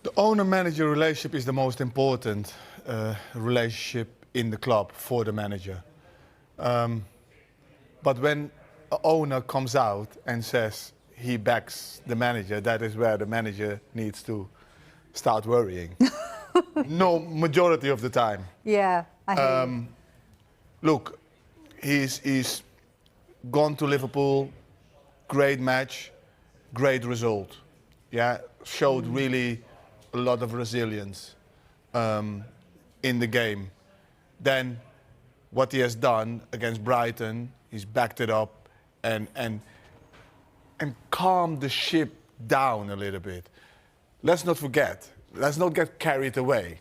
The owner-manager relationship is the most important relationship in the club for the manager. But when an owner comes out and says he backs the manager, that is where the manager needs to start worrying. No, majority of the time. Yeah, I hear you. Look, he's gone to Liverpool, great match, great result. Yeah, showed really a lot of resilience in the game. Then what he has done against Brighton, he's backed it up and calmed the ship down a little bit. Let's not forget, let's not get carried away.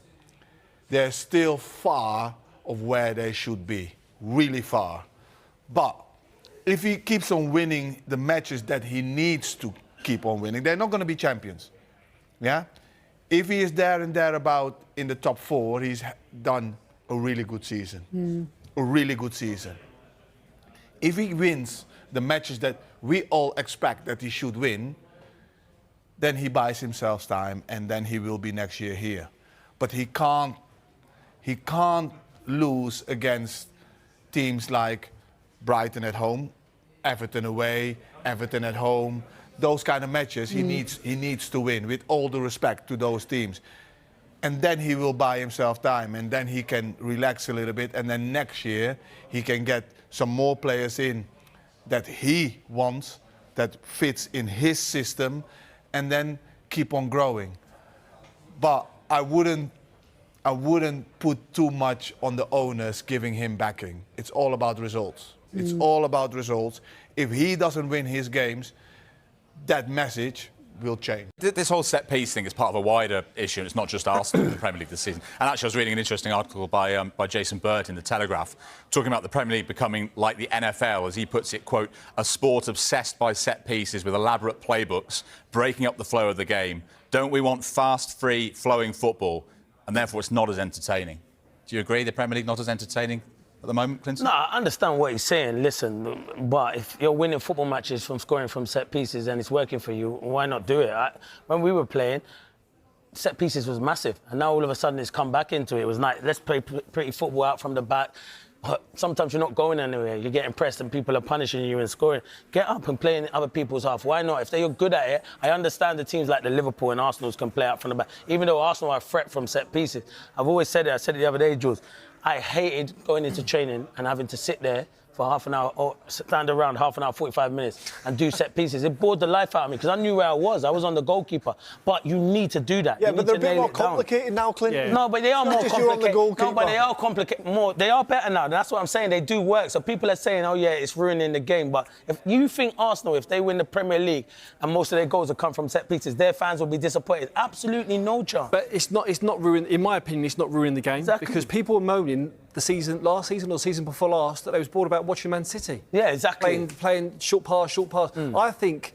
They're still far of where they should be, really far. But if he keeps on winning the matches that he needs to keep on winning, they're not going to be champions. Yeah? If he is there and thereabout in the top 4, he's done a really good season. A really good season. If he wins the matches that we all expect that he should win, then he buys himself time and then he will be next year here. But he can't lose against teams like Brighton at home, Everton away, Everton at home. Those kind of matches he needs to win, with all the respect to those teams. And then he will buy himself time and then he can relax a little bit, and then next year he can get some more players in that he wants, that fits in his system, and then keep on growing. But I wouldn't put too much on the owners giving him backing. It's all about results. It's all about results. If he doesn't win his games, that message will change. This whole set-piece thing is part of a wider issue, and it's not just Arsenal in the Premier League this season. And actually, I was reading an interesting article by Jason Burt in The Telegraph, talking about the Premier League becoming like the NFL, as he puts it, quote, a sport obsessed by set-pieces with elaborate playbooks, breaking up the flow of the game. Don't we want fast, free, flowing football? And therefore, it's not as entertaining. Do you agree the Premier League not as entertaining at the moment, Clinton? No, I understand what he's saying. Listen, but if you're winning football matches from scoring from set pieces and it's working for you, why not do it? When we were playing, set pieces was massive, and now all of a sudden it's come back into it. It was like, let's play pretty football out from the back. But sometimes you're not going anywhere. You're getting pressed and people are punishing you and scoring. Get up and play in other people's half. Why not? If they're good at it, I understand the teams like the Liverpool and Arsenal can play out from the back. Even though Arsenal are a threat from set pieces. I've always said it. I said it the other day, Jules. I hated going into training and having to sit there for half an hour or stand around half an hour, 45 minutes and do set pieces. It bored the life out of me because I knew where I was. I was on the goalkeeper. But you need to do that. Yeah, but they're a bit more complicated now, Clinton. Yeah. No, but they are more complicated. You're on the goalkeeper. No, but they are complicated more. They are better now. That's what I'm saying. They do work. So people are saying, oh, yeah, it's ruining the game. But if you think Arsenal, if they win the Premier League and most of their goals will come from set pieces, their fans will be disappointed. Absolutely no chance. But it's not ruined, in my opinion, it's not ruining the game. Exactly. Because people were moaning last season or the season before last that they was bored about watching Man City. Yeah, exactly. Playing short pass. I think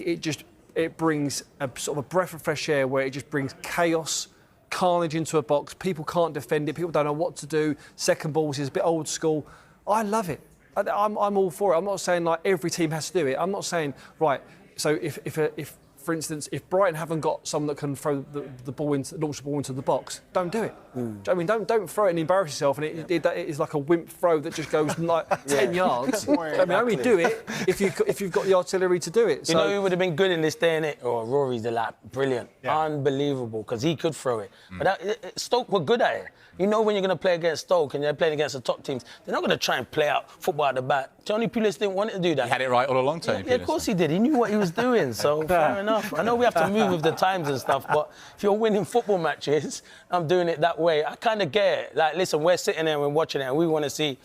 it brings a sort of a breath of fresh air where it just brings chaos, carnage into a box. People can't defend it. People don't know what to do. Second balls is a bit old school. I love it. I'm all for it. I'm not saying like every team has to do it. I'm not saying right. So if for instance, if Brighton haven't got someone that can throw the ball launch the ball into the box, don't do it. Do you know what I mean, don't throw it and embarrass yourself, and it is like a wimp throw that just goes like 10 yards. I mean, only do it if you've got the artillery to do it. You know who would have been good in this day and age? Oh, Rory's the lad, brilliant, unbelievable, because he could throw it. But Stoke were good at it. You know when you're going to play against Stoke and you're playing against the top teams, they're not going to try and play out football at the back. Tony Pulis didn't want to do that. He had it right all along, Tony Pulis. Yeah, of course he did. He knew what he was doing, so fair enough. I know we have to move with the times and stuff, but if you're winning football matches, I'm doing it that way. I kind of get it. Like, listen, we're sitting there and we're watching it and we want to see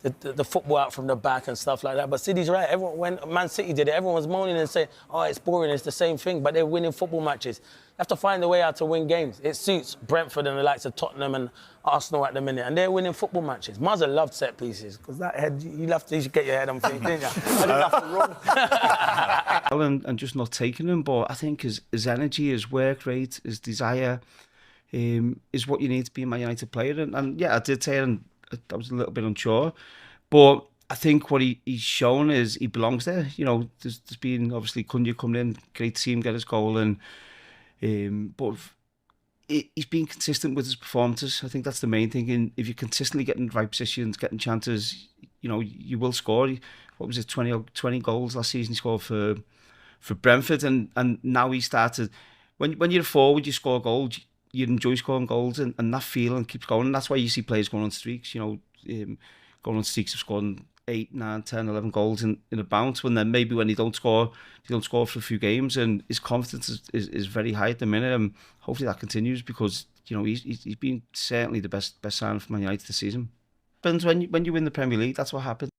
the football out from the back and stuff like that. But City's right. When Man City did it, everyone was moaning and saying, oh, it's boring, it's the same thing. But they're winning football matches. You have to find a way out to win games. It suits Brentford and the likes of Tottenham and Arsenal at the minute. And they're winning football matches. Mazza loved set pieces because that head, you should get your head on things, didn't you? I didn't have to run. and just not taking him. But I think his energy, his work rate, his desire is what you need to be a Man United player. And yeah, I did say it, and I was a little bit unsure. But I think what he's shown is he belongs there. You know, there's been obviously Cunha coming in, great to see him get his goal, and But he's been consistent with his performances. I think that's the main thing. And if you're consistently getting the right positions, getting chances, you will score. What was it, 20 goals last season he scored for Brentford, and now he started. When you're a forward, you score goals. You enjoy scoring goals, and that feeling keeps going. And that's why you see players going on streaks. Going on streaks of scoring 8, 9, 10, 11 goals in a bounce. When they don't score for a few games, and his confidence is very high at the minute. And hopefully that continues, because he's been certainly the best signing for Man United this season. But when you win the Premier League, that's what happens.